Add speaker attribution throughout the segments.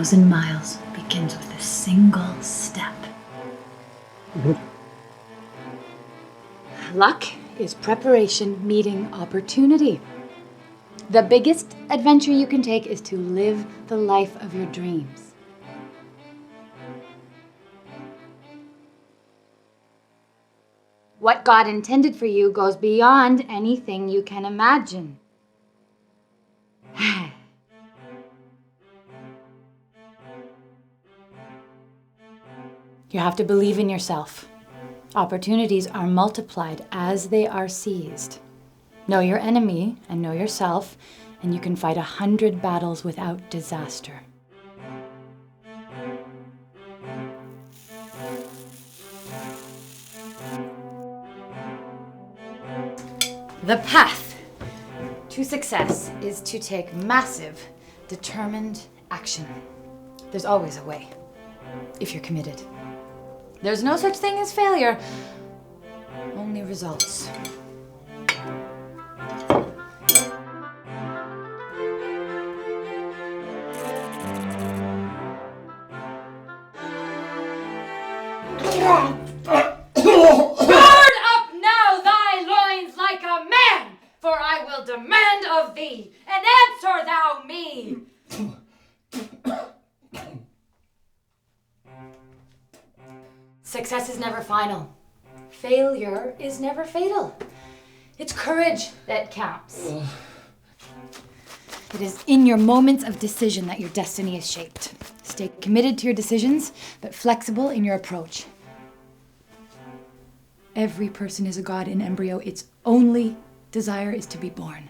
Speaker 1: 1,000 miles begins with a single step. Luck is preparation meeting opportunity. The biggest adventure you can take is to live the life of your dreams. What God intended for you goes beyond anything you can imagine. You have to believe in yourself. Opportunities are multiplied as they are seized. Know your enemy and know yourself, and you can fight 100 battles without disaster. The path to success is to take massive, determined action. There's always a way, if you're committed. There's no such thing as failure, only results. Gird up now thy loins like a man, for I will demand of thee, and answer thou me. Success is never final. Failure is never fatal. It's courage that counts. It is in your moments of decision that your destiny is shaped. Stay committed to your decisions, but flexible in your approach. Every person is a god in embryo. Its only desire is to be born.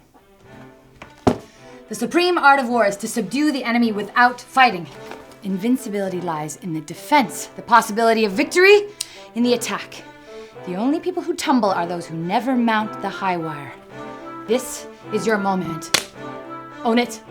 Speaker 1: The supreme art of war is to subdue the enemy without fighting. Invincibility lies in the defense, the possibility of victory in the attack. The only people who tumble are those who never mount the high wire. This is your moment. Own it.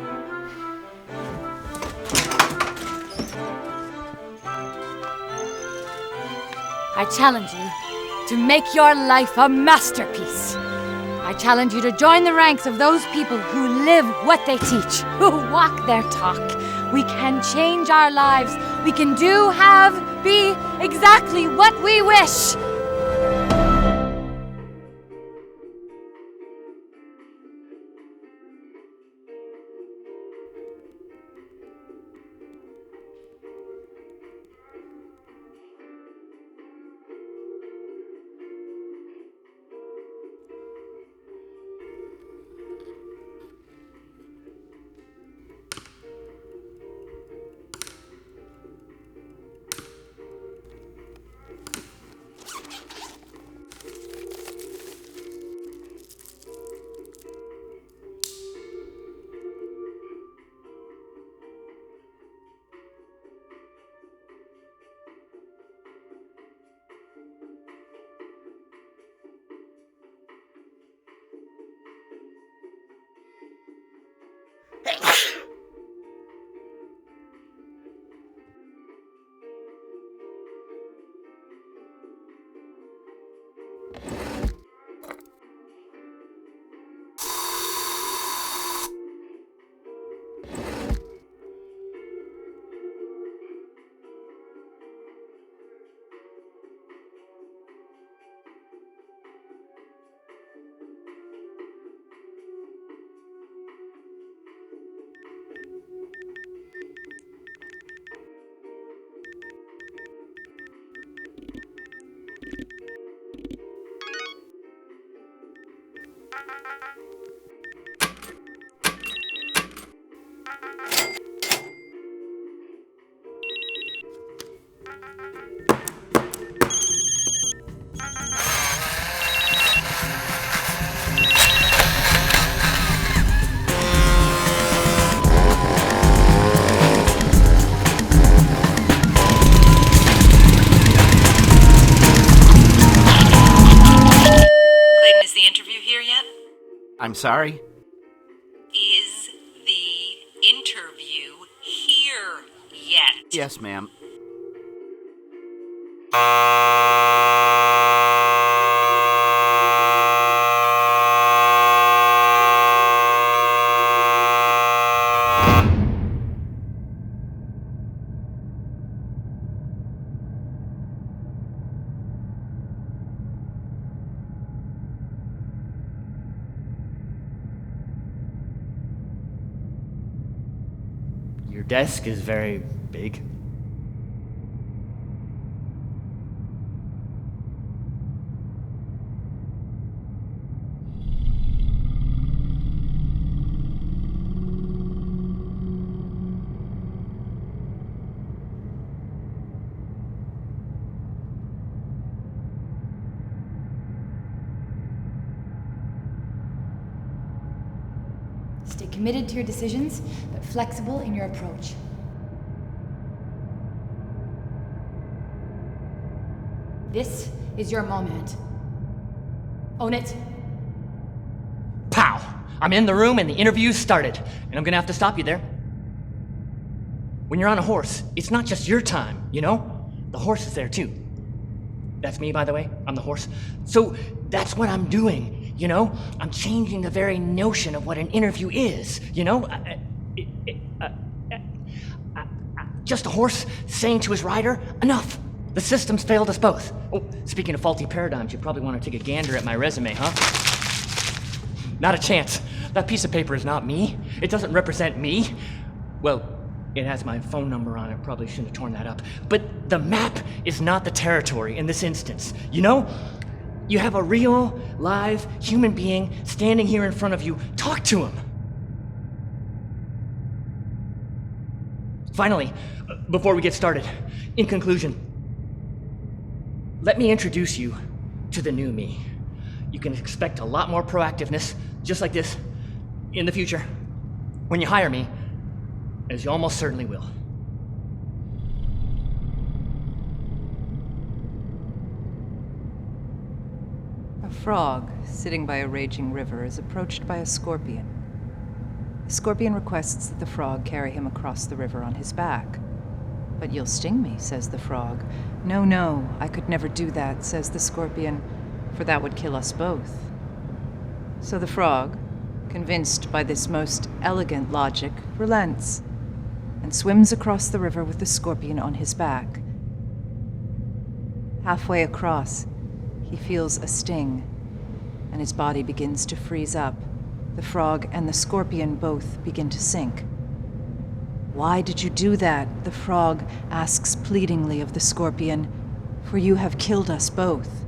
Speaker 1: I challenge you to make your life a masterpiece. I challenge you to join the ranks of those people who live what they teach, who walk their talk. We can change our lives. We can do, have, be exactly what we wish.
Speaker 2: I'm sorry?
Speaker 3: Is the interview here yet?
Speaker 2: Yes, ma'am. Your desk is very big.
Speaker 1: Stay committed to your decisions, but flexible in your approach. This is your moment. Own it.
Speaker 2: Pow! I'm in the room and the interview's started, and I'm gonna have to stop you there. When you're on a horse, it's not just your time, you know? The horse is there too. That's me, by the way. I'm the horse. So that's what I'm doing, you know? I'm changing the very notion of what an interview is, you know? Just a horse saying to his rider, enough. The system's failed us both. Oh, speaking of faulty paradigms, you probably want to take a gander at my resume, huh? Not a chance. That piece of paper is not me. It doesn't represent me. Well, it has my phone number on it. Probably shouldn't have torn that up. But the map is not the territory in this instance. You know? You have a real, live human being standing here in front of you. Talk to him. Finally, before we get started, in conclusion, let me introduce you to the new me. You can expect a lot more proactiveness, just like this, in the future, when you hire me, as you almost certainly will.
Speaker 4: A frog sitting by a raging river is approached by a scorpion. The scorpion requests that the frog carry him across the river on his back. "But you'll sting me," says the frog. "No, no, I could never do that," says the scorpion, "for that would kill us both." So the frog, convinced by this most elegant logic, relents and swims across the river with the scorpion on his back. Halfway across, he feels a sting, and his body begins to freeze up. The frog and the scorpion both begin to sink. "Why did you do that?" the frog asks pleadingly of the scorpion, "for you have killed us both."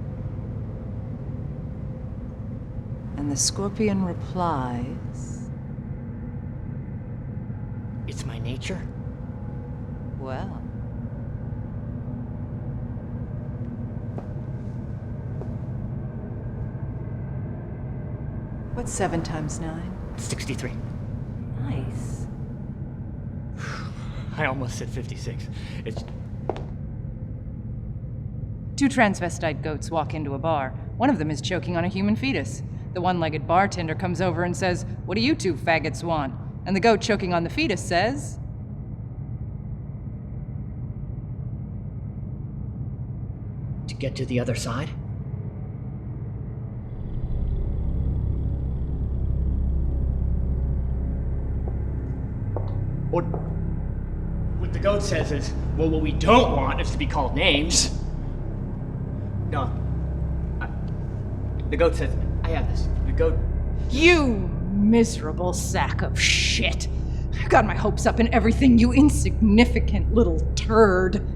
Speaker 4: And the scorpion replies,
Speaker 2: It's my nature.
Speaker 4: "Well, what's 7 times 9?
Speaker 2: 63.
Speaker 4: Nice.
Speaker 2: I almost said 56. It's...
Speaker 4: 2 transvestite goats walk into a bar. One of them is choking on a human fetus. The one-legged bartender comes over and says, "What do you 2 faggots want?" And the goat choking on the fetus says,
Speaker 2: To get to the other side? What the goat says is, well, what we don't want is to be called names. No. The goat says, I have this. The goat...
Speaker 4: "You miserable sack of shit! I got my hopes up in everything, you insignificant little turd.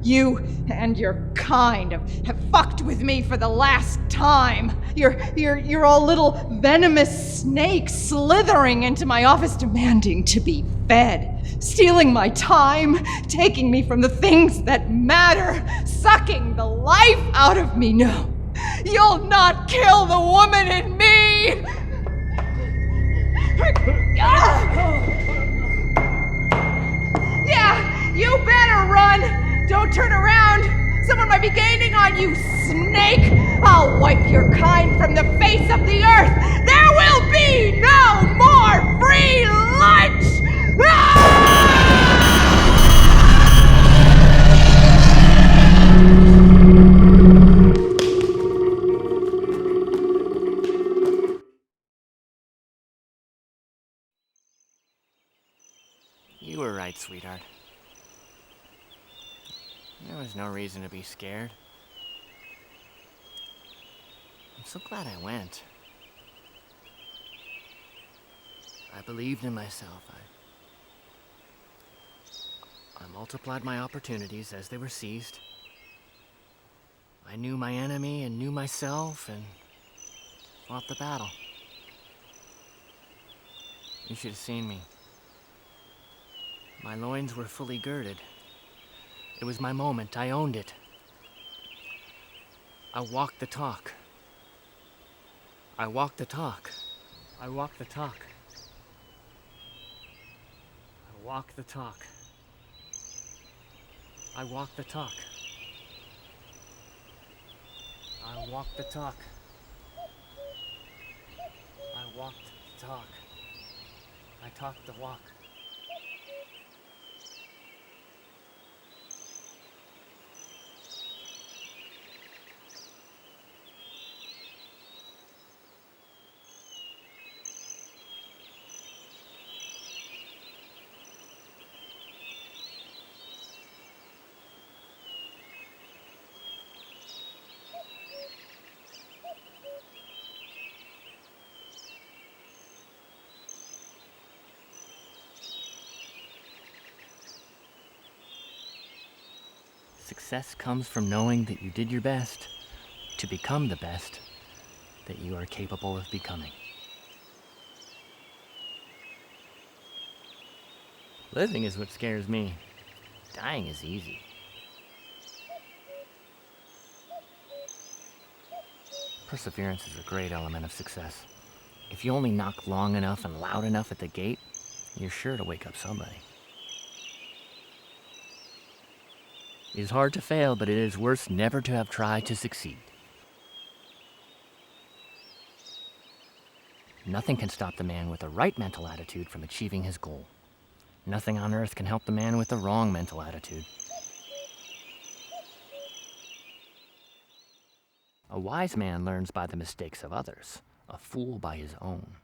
Speaker 4: You and your kind have fucked with me for the last time. You're all little venomous snakes slithering into my office demanding to be fed, stealing my time, taking me from the things that matter, sucking the life out of me. No, you'll not kill the woman in me! Yeah, you better run! Don't turn around! Someone might be gaining on you, snake! I'll wipe your kind from the face of the earth! There will be no more free lunch!
Speaker 2: You were right, sweetheart. There was no reason to be scared. I'm so glad I went. I believed in myself. I multiplied my opportunities as they were seized. I knew my enemy and knew myself and fought the battle. You should have seen me. My loins were fully girded. It was my moment. I owned it. I walked the talk. I walked the talk. I walked the talk. I walk the talk. I walk the talk. I walk the talk. I walked the talk. I talked the walk. Success comes from knowing that you did your best to become the best that you are capable of becoming. Living is what scares me. Dying is easy. Perseverance is a great element of success. If you only knock long enough and loud enough at the gate, you're sure to wake up somebody. It is hard to fail, but it is worse never to have tried to succeed. Nothing can stop the man with the right mental attitude from achieving his goal. Nothing on earth can help the man with the wrong mental attitude. A wise man learns by the mistakes of others, a fool by his own.